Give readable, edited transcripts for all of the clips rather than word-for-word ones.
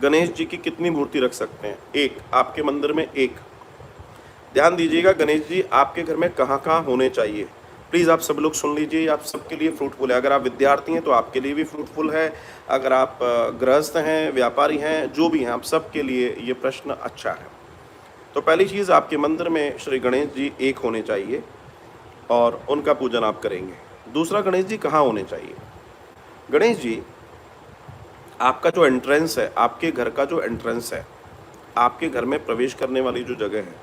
गणेश जी की कितनी मूर्ति रख सकते हैं? एक, आपके मंदिर में एक। ध्यान दीजिएगा, गणेश जी आपके घर में कहाँ कहाँ होने चाहिए। प्लीज़ आप सब लोग सुन लीजिए, आप सबके लिए फ्रूटफुल है। अगर आप विद्यार्थी हैं तो आपके लिए भी फ्रूटफुल है, अगर आप गृहस्थ हैं, व्यापारी हैं, जो भी हैं, आप सबके लिए ये प्रश्न अच्छा है। तो पहली चीज़, आपके मंदिर में श्री गणेश जी एक होने चाहिए और उनका पूजन आप करेंगे। दूसरा, गणेश जी कहाँ होने चाहिए? गणेश जी आपका जो एंट्रेंस है, आपके घर का जो एंट्रेंस है, आपके घर में प्रवेश करने वाली जो जगह है,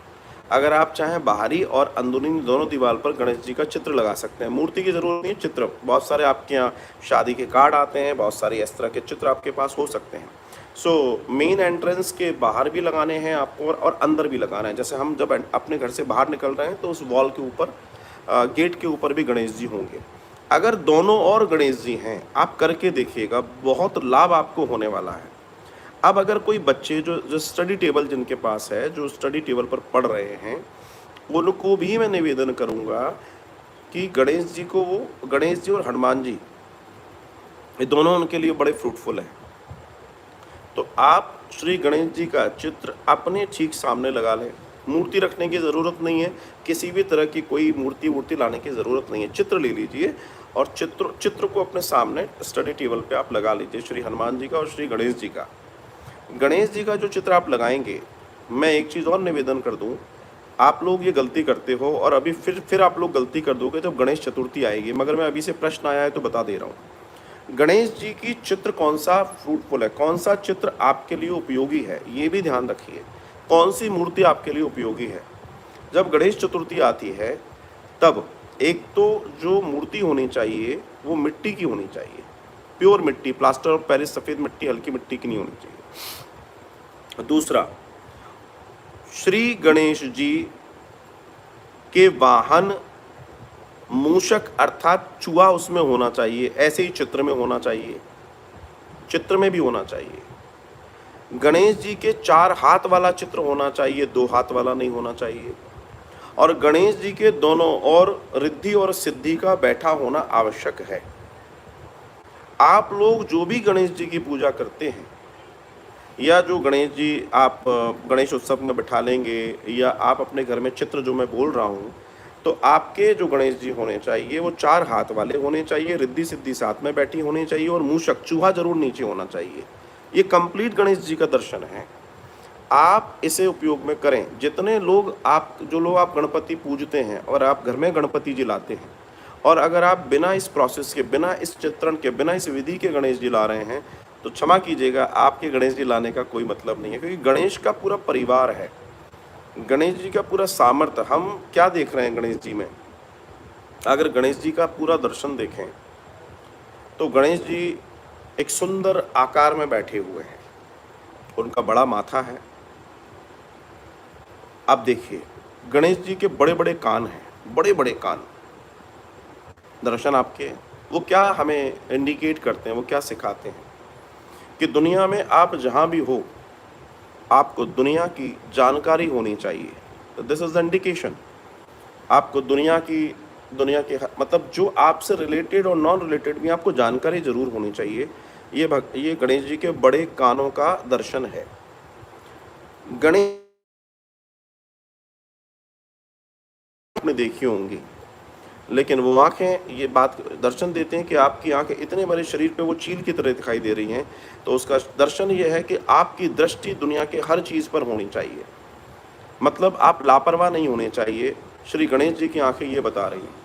अगर आप चाहें बाहरी और अंदरूनी दोनों दीवार पर गणेश जी का चित्र लगा सकते हैं। मूर्ति की ज़रूरत नहीं है, चित्र बहुत सारे आपके यहाँ शादी के कार्ड आते हैं, बहुत सारे इस तरह के चित्र आपके पास हो सकते हैं। सो मेन एंट्रेंस के बाहर भी लगाने हैं आपको और अंदर भी लगाना है। जैसे हम जब अपने घर से बाहर निकल रहे हैं तो उस वॉल के ऊपर, गेट के ऊपर भी गणेश जी होंगे। अगर दोनों और गणेश जी हैं, आप करके देखिएगा, बहुत लाभ आपको होने वाला है। अब अगर कोई बच्चे जो स्टडी टेबल जिनके पास है, जो स्टडी टेबल पर पढ़ रहे हैं, उनको भी मैं निवेदन करूंगा कि गणेश जी को, वो गणेश जी और हनुमान जी, ये दोनों उनके लिए बड़े फ्रूटफुल हैं। तो आप श्री गणेश जी का चित्र अपने ठीक सामने लगा लें। मूर्ति रखने की ज़रूरत नहीं है, किसी भी तरह की कोई मूर्ति लाने की ज़रूरत नहीं है। चित्र ले लीजिए और चित्र को अपने सामने स्टडी टेबल पे आप लगा लीजिए, श्री हनुमान जी का और श्री गणेश जी का। गणेश जी का जो चित्र आप लगाएंगे, मैं एक चीज़ और निवेदन कर दूं, आप लोग ये गलती करते हो और अभी फिर आप लोग गलती कर दोगे जब गणेश चतुर्थी आएगी, मगर मैं अभी से प्रश्न आया है तो बता दे रहा हूँ। गणेश जी की चित्र कौन सा फ्रूटफुल है, कौन सा चित्र आपके लिए उपयोगी है, ये भी ध्यान रखिए। कौन सी मूर्ति आपके लिए उपयोगी है। जब गणेश चतुर्थी आती है तब एक तो जो मूर्ति होनी चाहिए वो मिट्टी की होनी चाहिए, प्योर मिट्टी, प्लास्टर ऑफ पेरिस, सफ़ेद मिट्टी, हल्की मिट्टी की नहीं होनी चाहिए। दूसरा, श्री गणेश जी के वाहन मूषक अर्थात चूहा उसमें होना चाहिए, ऐसे ही चित्र में होना चाहिए, चित्र में भी होना चाहिए। गणेश जी के 4 हाथ वाला चित्र होना चाहिए, 2 हाथ वाला नहीं होना चाहिए। और गणेश जी के दोनों ओर रिद्धि और सिद्धि का बैठा होना आवश्यक है। आप लोग जो भी गणेश जी की पूजा करते हैं, या जो गणेश जी आप गणेश उत्सव में बिठा लेंगे, या आप अपने घर में चित्र जो मैं बोल रहा हूँ, तो आपके जो गणेश जी होने चाहिए वो 4 हाथ वाले होने चाहिए, रिद्धि सिद्धि साथ में बैठी होनी चाहिए, और मूषक, चूहा जरूर नीचे होना चाहिए। ये कंप्लीट गणेश जी का दर्शन है। आप इसे उपयोग में करें। जितने लोग जो लोग आप गणपति पूजते हैं और आप घर में गणपति जी लाते हैं, और अगर आप बिना इस प्रोसेस के, बिना इस चित्रण के, बिना इस विधि के गणेश जी ला रहे हैं, तो क्षमा कीजिएगा, आपके गणेश जी लाने का कोई मतलब नहीं है। क्योंकि गणेश का पूरा परिवार है, गणेश जी का पूरा सामर्थ्य। हम क्या देख रहे हैं गणेश जी में? अगर गणेश जी का पूरा दर्शन देखें तो गणेश जी एक सुंदर आकार में बैठे हुए हैं, उनका बड़ा माथा है। अब देखिए, गणेश जी के बड़े बड़े कान हैं, बड़े बड़े कान। दर्शन आपके, वो क्या हमें इंडिकेट करते हैं, वो क्या सिखाते हैं कि दुनिया में आप जहाँ भी हो, आपको दुनिया की जानकारी होनी चाहिए। तो दिस इज द इंडिकेशन। आपको दुनिया के मतलब जो आपसे रिलेटेड और नॉन रिलेटेड भी आपको जानकारी जरूर होनी चाहिए। ये गणेश जी के बड़े कानों का दर्शन है। गणेश आपने देखी होंगी, लेकिन वो आंखें ये बात दर्शन देते हैं कि आपकी आंखें इतने बड़े शरीर पे वो चील की तरह दिखाई दे रही हैं, तो उसका दर्शन ये है कि आपकी दृष्टि दुनिया के हर चीज़ पर होनी चाहिए। मतलब आप लापरवाह नहीं होने चाहिए। श्री गणेश जी की आंखें ये बता रही हैं।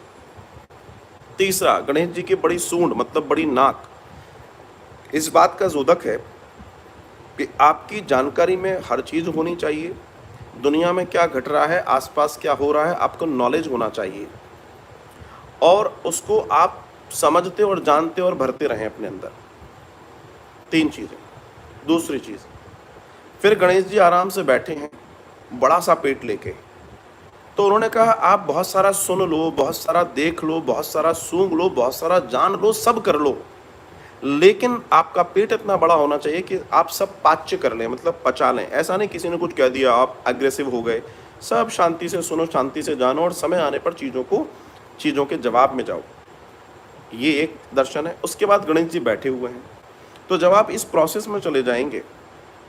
तीसरा, गणेश जी की बड़ी सूंड, मतलब बड़ी नाक, इस बात का जोदक है कि आपकी जानकारी में हर चीज़ होनी चाहिए। दुनिया में क्या घट रहा है, आसपास क्या हो रहा है, आपको नॉलेज होना चाहिए, और उसको आप समझते और जानते और भरते रहें अपने अंदर। 3 चीज़ें। दूसरी चीज़, फिर गणेश जी आराम से बैठे हैं, बड़ा सा पेट लेके। तो उन्होंने कहा, आप बहुत सारा सुन लो, बहुत सारा देख लो, बहुत सारा सूंघ लो, बहुत सारा जान लो, सब कर लो, लेकिन आपका पेट इतना बड़ा होना चाहिए कि आप सब पाच्य कर लें, मतलब पचा लें। ऐसा नहीं किसी ने कुछ कह दिया आप अग्रेसिव हो गए। सब शांति से सुनो, शांति से जानो, और समय आने पर चीज़ों के जवाब में जाओ। ये एक दर्शन है। उसके बाद गणेश जी बैठे हुए हैं। तो जब आप इस प्रोसेस में चले जाएंगे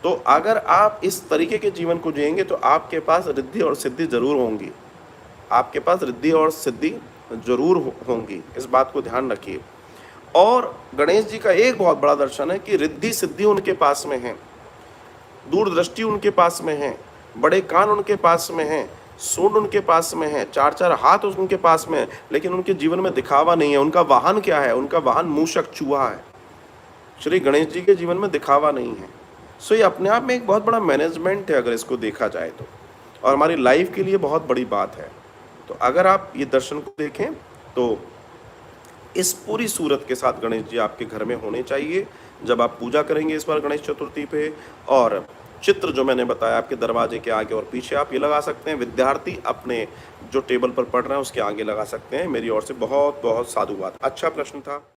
तो अगर आप इस तरीके के जीवन को जिएंगे तो आपके पास रिद्धि और सिद्धि जरूर होंगी, आपके पास रिद्धि और सिद्धि जरूर होंगी, इस बात को ध्यान रखिए। और गणेश जी का एक बहुत बड़ा दर्शन है कि रिद्धि सिद्धि उनके पास में है, दूरदृष्टि उनके पास में है, बड़े कान उनके पास में हैं, सूंड उनके पास में है, चार चार हाथ उनके पास में है, लेकिन उनके जीवन में दिखावा नहीं है। उनका वाहन क्या है? उनका वाहन मूषक चूहा है। श्री गणेश जी के जीवन में दिखावा नहीं है। सो ये अपने आप में एक बहुत बड़ा मैनेजमेंट है अगर इसको देखा जाए तो, और हमारी लाइफ के लिए बहुत बड़ी बात है। तो अगर आप ये दर्शन को देखें तो इस पूरी सूरत के साथ गणेश जी आपके घर में होने चाहिए जब आप पूजा करेंगे इस बार गणेश चतुर्थी पे। और चित्र जो मैंने बताया आपके दरवाजे के आगे और पीछे आप ये लगा सकते हैं। विद्यार्थी अपने जो टेबल पर पढ़ रहे हैं उसके आगे लगा सकते हैं। मेरी ओर से बहुत बहुत साधुवाद। अच्छा प्रश्न था।